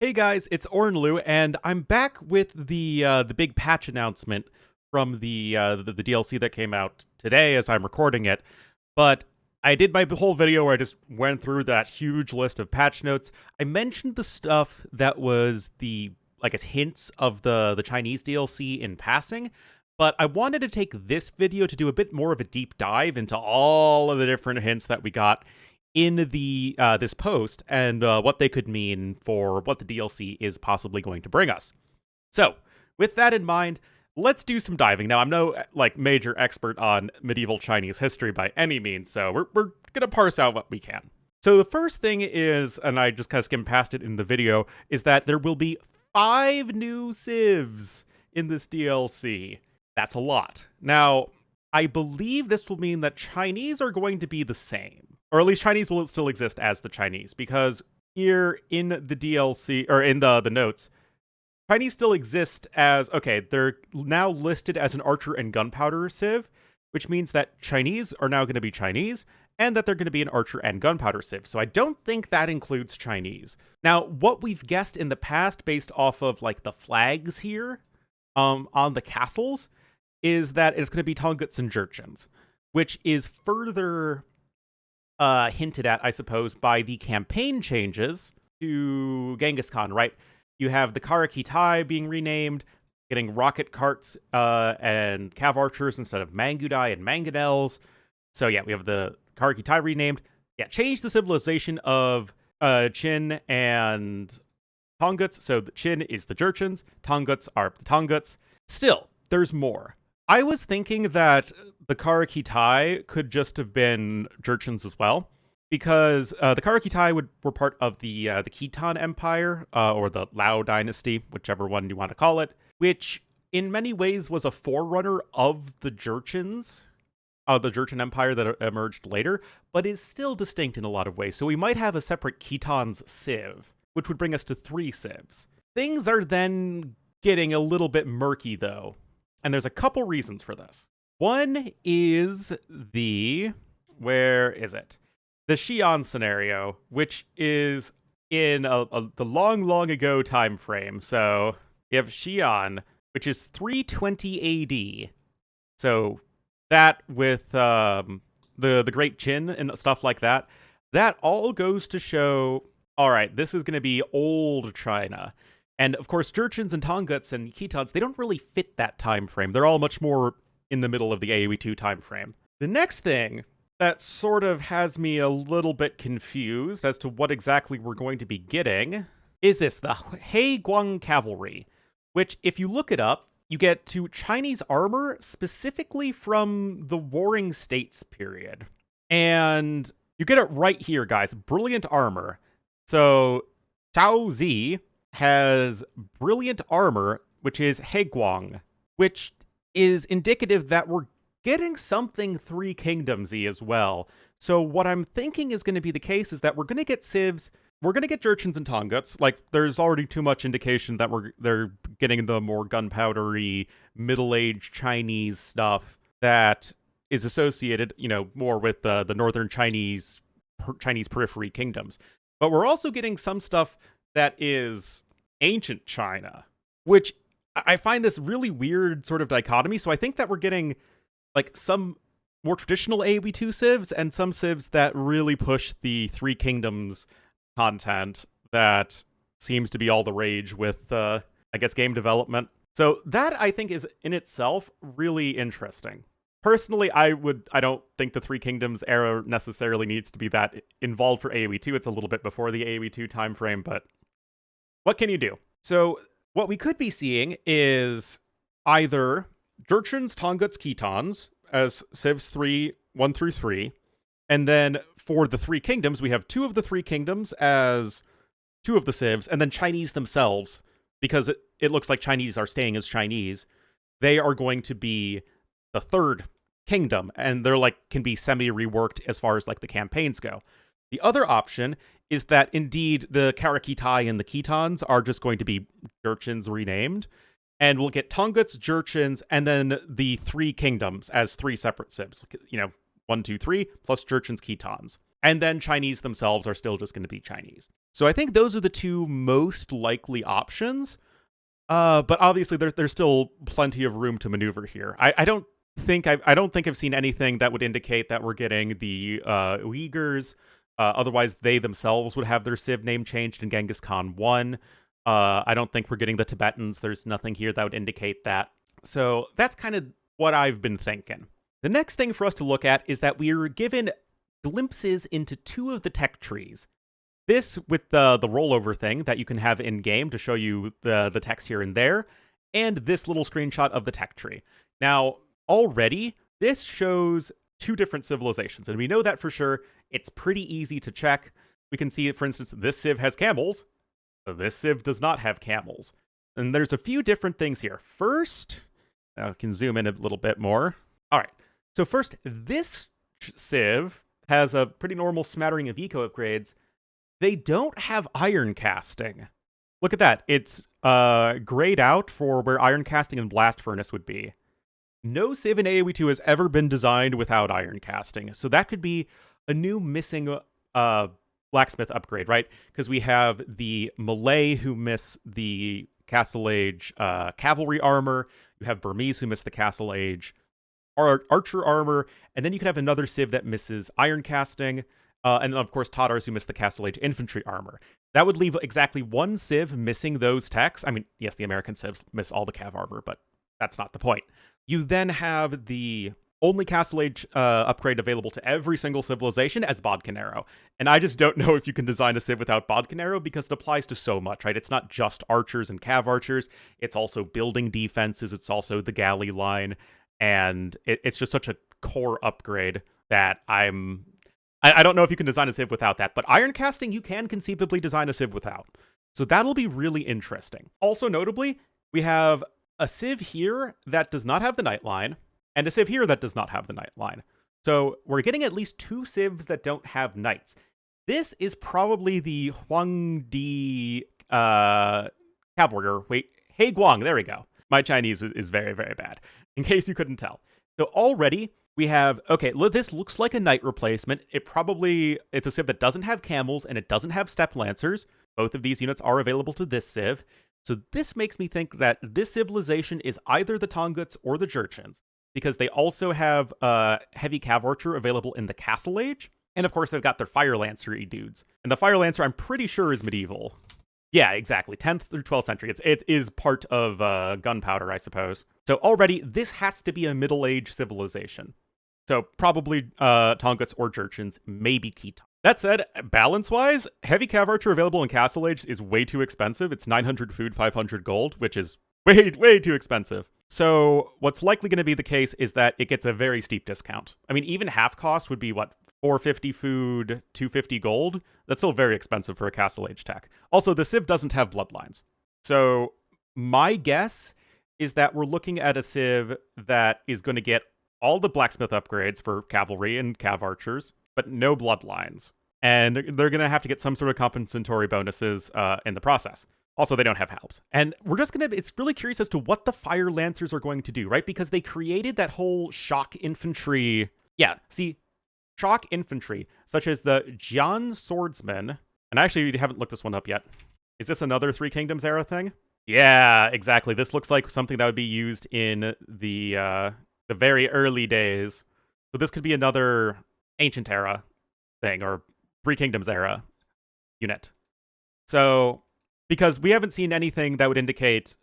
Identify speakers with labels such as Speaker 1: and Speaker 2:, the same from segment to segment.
Speaker 1: Hey guys, it's Ornlu, and I'm back with the big patch announcement from the DLC that came out today as I'm recording it. But I did my whole video where I just went through that huge list of patch notes. I mentioned the stuff that was the, I guess, hints of the Chinese DLC in passing, but I wanted to take this video to do a bit more of a deep dive into all of the different hints that we got in the this post and what they could mean for what the DLC is possibly going to bring us. So, with that in mind, let's do some diving. Now, I'm no major expert on medieval Chinese history by any means, so we're gonna parse out what we can. So the first thing is, and I just kind of skimmed past it in the video, is that there will be 5 new civs in this DLC. That's a lot. Now, I believe this will mean that Chinese are going to be the same. Or at least Chinese will still exist as the Chinese, because here in the DLC, or in the notes, Chinese still exist as, okay, they're now listed as an archer and gunpowder civ, which means that Chinese are now going to be Chinese, and that they're going to be an archer and gunpowder civ. So I don't think that includes Chinese. Now, what we've guessed in the past, based off of, the flags here, on the castles, is that it's going to be Tonguts and Jurchens, which is further hinted at, I suppose, by the campaign changes to Genghis Khan, right? You have the Karakitai being renamed, getting rocket carts and cav archers instead of Mangudai and Mangonels. So yeah, we have the Karakitai renamed. Yeah, change the civilization of Qin and Tonguts. So the Qin is the Jurchens, Tonguts are the Tonguts. Still, there's more. I was thinking that the Karakitai could just have been Jurchens as well, because the Karakitai were part of the Khitan Empire, or the Lao Dynasty, whichever one you want to call it, which in many ways was a forerunner of the Jurchens, the Jurchen Empire that emerged later, but is still distinct in a lot of ways. So we might have a separate Khitan's civ, which would bring us to 3 civs. Things are then getting a little bit murky, though. And there's a couple reasons for this. One is where is it? The Xi'an scenario, which is in the long, long ago time frame. So you have Xi'an, which is 320 AD. So that with the Great Qin and stuff like that, that all goes to show, all right, this is going to be old China. And of course, Jurchens and Tonguts and Khitans, they don't really fit that time frame. They're all much more in the middle of the AoE2 time frame. The next thing that sort of has me a little bit confused as to what exactly we're going to be getting is this, the He Guang Cavalry, which, if you look it up, you get to Chinese armor specifically from the Warring States period. And you get it right here, guys. Brilliant armor. So, Cao Zi has brilliant armor, which is Heguang, which is indicative that we're getting something 3 Kingdoms-y as well. So what I'm thinking is going to be the case is that we're going to get civs, we're going to get Jurchens and Tonguts. There's already too much indication that they're getting the more gunpowdery, middle-aged Chinese stuff that is associated, more with the northern Chinese periphery kingdoms. But we're also getting some stuff that is ancient China, which I find this really weird sort of dichotomy. So I think that we're getting some more traditional AoE2 civs and some civs that really push the 3 Kingdoms content that seems to be all the rage with, game development. So that, I think, is in itself really interesting. Personally, I don't think the 3 Kingdoms era necessarily needs to be that involved for AoE2. It's a little bit before the AoE2 time frame, but what can you do? So what we could be seeing is either Jurchens, Tonguts, Khitans as civs 1 through 3, and then for the 3 Kingdoms, we have 2 of the 3 Kingdoms as 2 of the civs, and then Chinese themselves, because it looks like Chinese are staying as Chinese. They are going to be the 3rd Kingdom, and they're can be semi-reworked as far as the campaigns go. The other option is that indeed the Karakitai and the Khitans are just going to be Jurchens renamed, and we'll get Tonguts, Jurchens, and then the 3 Kingdoms as 3 separate civs. 1, 2, 3, plus Jurchens, Khitans. And then Chinese themselves are still just going to be Chinese. So I think those are the two most likely options. But obviously, there's still plenty of room to maneuver here. I don't think I've seen anything that would indicate that we're getting the Uyghurs. Otherwise, they themselves would have their civ name changed in Genghis Khan 1. I don't think we're getting the Tibetans. There's nothing here that would indicate that. So that's kind of what I've been thinking. The next thing for us to look at is that we are given glimpses into two of the tech trees. This with the rollover thing that you can have in-game to show you the text here and there, and this little screenshot of the tech tree. Now, already, this shows two different civilizations, and we know that for sure. It's pretty easy to check. We can see, for instance, this civ has camels. This civ does not have camels. And there's a few different things here. First, I can zoom in a little bit more. All right, so first, this civ has a pretty normal smattering of eco upgrades. They don't have iron casting. Look at that. It's grayed out for where iron casting and blast furnace would be. No civ in AoE2 has ever been designed without iron casting. So that could be a new missing blacksmith upgrade, right? Because we have the Malay who miss the Castle Age cavalry armor. You have Burmese who miss the Castle Age archer armor. And then you could have another civ that misses iron casting. And of course, Tatars who miss the Castle Age infantry armor. That would leave exactly one civ missing those techs. I mean, yes, the American civs miss all the cav armor, but that's not the point. You then have the only Castle Age upgrade available to every single civilization as Bodkin Arrow. And I just don't know if you can design a civ without Bodkin Arrow because it applies to so much, right? It's not just archers and cav archers. It's also building defenses. It's also the galley line. And it's just such a core upgrade that I don't know if you can design a civ without that, but iron casting you can conceivably design a civ without. So that'll be really interesting. Also notably, we have a civ here that does not have the Nightline, and a civ here that does not have the Nightline. So we're getting at least two civs that don't have knights. This is probably the Huangdi cavalry. Wait, He Guang, there we go. My Chinese is very, very bad, in case you couldn't tell. So already, we have, okay, this looks like a knight replacement. It's a civ that doesn't have camels and it doesn't have step lancers. Both of these units are available to this civ. So this makes me think that this civilization is either the Tonguts or the Jurchens, because they also have heavy cav archer available in the Castle Age. And of course, they've got their Fire Lancer-y dudes. And the Fire Lancer, I'm pretty sure, is medieval. Yeah, exactly. 10th through 12th century. It is part of gunpowder, I suppose. So already, this has to be a Middle Age civilization. So probably Tonguts or Jurchens, maybe Khitan. That said, balance-wise, heavy cav archer available in Castle Age is way too expensive. It's 900 food, 500 gold, which is way too expensive. So what's likely going to be the case is that it gets a very steep discount. I mean, even half cost would be, what, 450 food, 250 gold? That's still very expensive for a Castle Age tech. Also, the civ doesn't have bloodlines. So my guess is that we're looking at a civ that is going to get all the blacksmith upgrades for cavalry and cav archers, but no bloodlines. And they're going to have to get some sort of compensatory bonuses in the process. Also, they don't have helps. And it's really curious as to what the Fire Lancers are going to do, right? Because they created that whole shock infantry. Yeah, see, shock infantry, such as the Jian Swordsman. And I actually haven't looked this one up yet. Is this another Three Kingdoms era thing? Yeah, exactly. This looks like something that would be used in the very early days. So this could be another Ancient Era thing, or Three Kingdoms era unit. So, because we haven't seen anything that would indicate,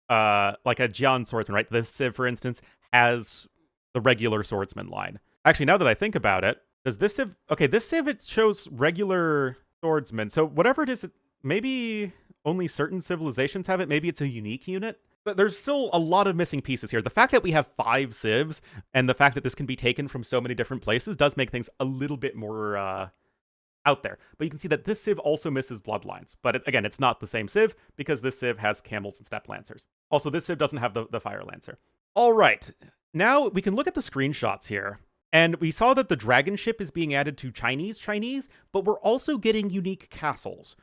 Speaker 1: like a Jian Swordsman, right? This civ, for instance, has the regular swordsman line. Actually, now that I think about it, does this civ... Okay, this civ, it shows regular swordsman. So whatever it is, maybe only certain civilizations have it. Maybe it's a unique unit. But there's still a lot of missing pieces here. The fact that we have 5 civs, and the fact that this can be taken from so many different places does make things a little bit more out there. But you can see that this civ also misses bloodlines. But again, it's not the same civ, because this civ has camels and step lancers. Also, this civ doesn't have the Fire Lancer. All right, now we can look at the screenshots here. And we saw that the dragon ship is being added to Chinese, but we're also getting unique castles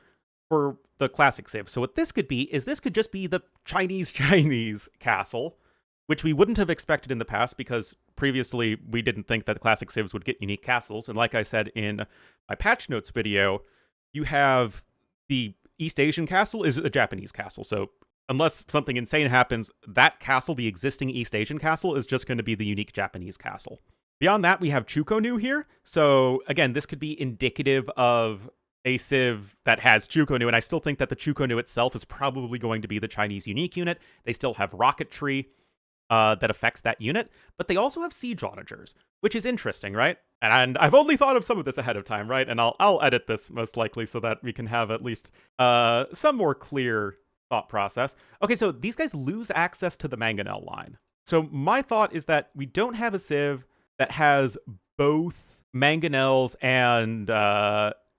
Speaker 1: for the classic civ. So what this could be is this could just be the Chinese castle, which we wouldn't have expected in the past because previously we didn't think that the classic civs would get unique castles. And like I said in my patch notes video, you have the East Asian castle is a Japanese castle. So unless something insane happens, that castle, the existing East Asian castle, is just going to be the unique Japanese castle. Beyond that, we have Chukonu here. So again, this could be indicative of a civ that has Chukonu, and I still think that the Chukonu itself is probably going to be the Chinese unique unit. They still have rocketry that affects that unit, but they also have siege onagers, which is interesting, right? And I've only thought of some of this ahead of time, right? And I'll edit this most likely so that we can have at least some more clear thought process. Okay, so these guys lose access to the mangonel line. So my thought is that we don't have a civ that has both mangonels and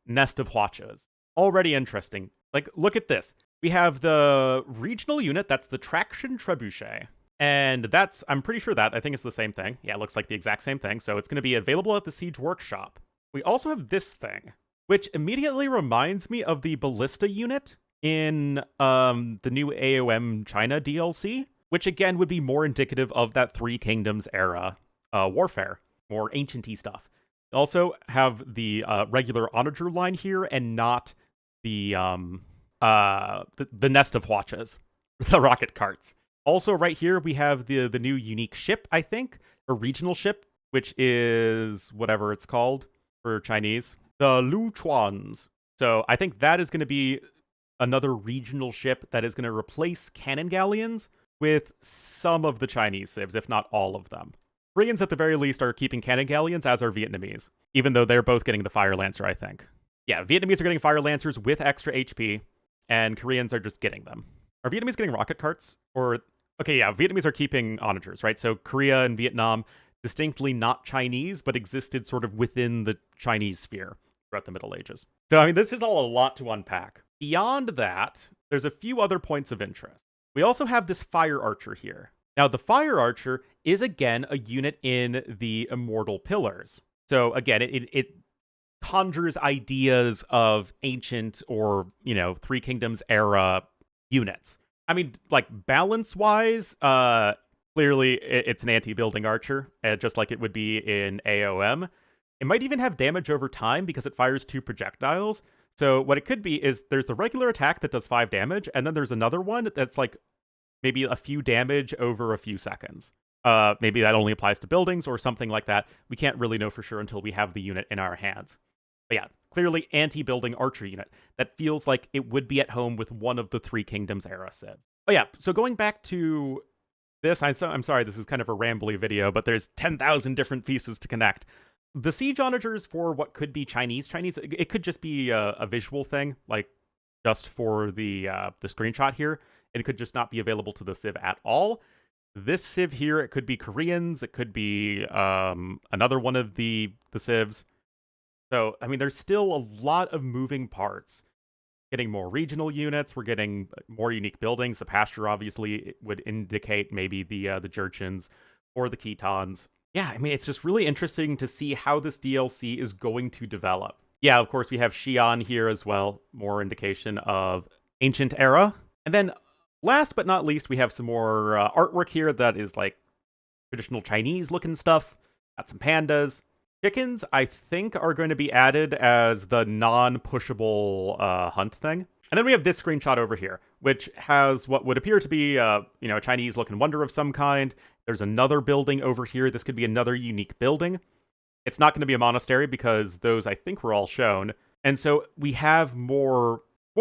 Speaker 1: nest of hwachas. Already interesting. Like, look at this. We have the regional unit, that's the traction trebuchet. And that's, I'm pretty sure that, I think it's the same thing. Yeah, it looks like the exact same thing. So it's going to be available at the Siege Workshop. We also have this thing, which immediately reminds me of the Ballista unit in the new AOM China DLC, which again would be more indicative of that Three Kingdoms era warfare, more ancient-y stuff. Also have the regular onager line here and not the nest of hwachas, the rocket carts. Also, right here, we have the new unique ship, I think, a regional ship, which is whatever it's called for Chinese, the Lu Chuans. So I think that is going to be another regional ship that is going to replace cannon galleons with some of the Chinese civs, if not all of them. Koreans, at the very least, are keeping cannon galleons, as are Vietnamese, even though they're both getting the Fire Lancer, I think. Yeah, Vietnamese are getting Fire Lancers with extra HP, and Koreans are just getting them. Are Vietnamese getting rocket carts? Or... Okay, yeah, Vietnamese are keeping onagers, right? So Korea and Vietnam, distinctly not Chinese, but existed sort of within the Chinese sphere throughout the Middle Ages. So, I mean, this is all a lot to unpack. Beyond that, there's a few other points of interest. We also have this Fire Archer here. Now, the Fire Archer is, again, a unit in the Immortal Pillars. So, again, it conjures ideas of ancient or, Three Kingdoms era units. I mean, like, balance-wise, clearly it's an anti-building archer, just like it would be in AOM. It might even have damage over time because it fires 2 projectiles. So what it could be is there's the regular attack that does 5 damage, and then there's another one that's like maybe a few damage over a few seconds. Maybe that only applies to buildings or something like that. We can't really know for sure until we have the unit in our hands. But yeah, clearly anti-building archer unit that feels like it would be at home with one of the Three Kingdoms era civ. Oh yeah, so going back to this, I'm sorry, this is kind of a rambly video, but there's 10,000 different pieces to connect. The siege onagers for what could be Chinese, it could just be a visual thing, like just for the screenshot here. It could just not be available to the civ at all. This civ here, it could be Koreans, it could be another one of the civs. So, I mean, there's still a lot of moving parts. Getting more regional units, we're getting more unique buildings. The pasture, obviously, would indicate maybe the Jurchens or the Khitans. Yeah, I mean, it's just really interesting to see how this DLC is going to develop. Yeah, of course, we have Xi'an here as well. More indication of ancient era. And then, last but not least, we have some more artwork here that is like traditional Chinese-looking stuff. Got some pandas. Chickens, I think, are going to be added as the non-pushable hunt thing. And then we have this screenshot over here, which has what would appear to be, a Chinese-looking wonder of some kind. There's another building over here. This could be another unique building. It's not going to be a monastery because those, I think, were all shown. And so we have more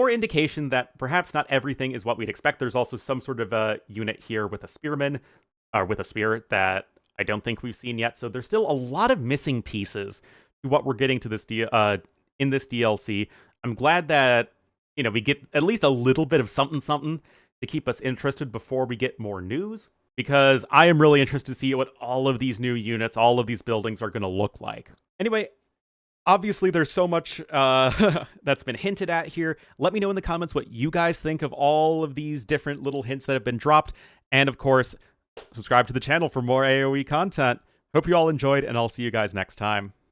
Speaker 1: indication that perhaps not everything is what we'd expect. There's also some sort of a unit here with a spearman, or with a spear that I don't think we've seen yet. So there's still a lot of missing pieces to what we're getting to this in this DLC. I'm glad that, we get at least a little bit of something to keep us interested before we get more news, because I am really interested to see what all of these new units, all of these buildings are going to look like. Anyway, obviously there's so much that's been hinted at here. Let me know in the comments what you guys think of all of these different little hints that have been dropped. And of course, subscribe to the channel for more AoE content. Hope you all enjoyed, and I'll see you guys next time.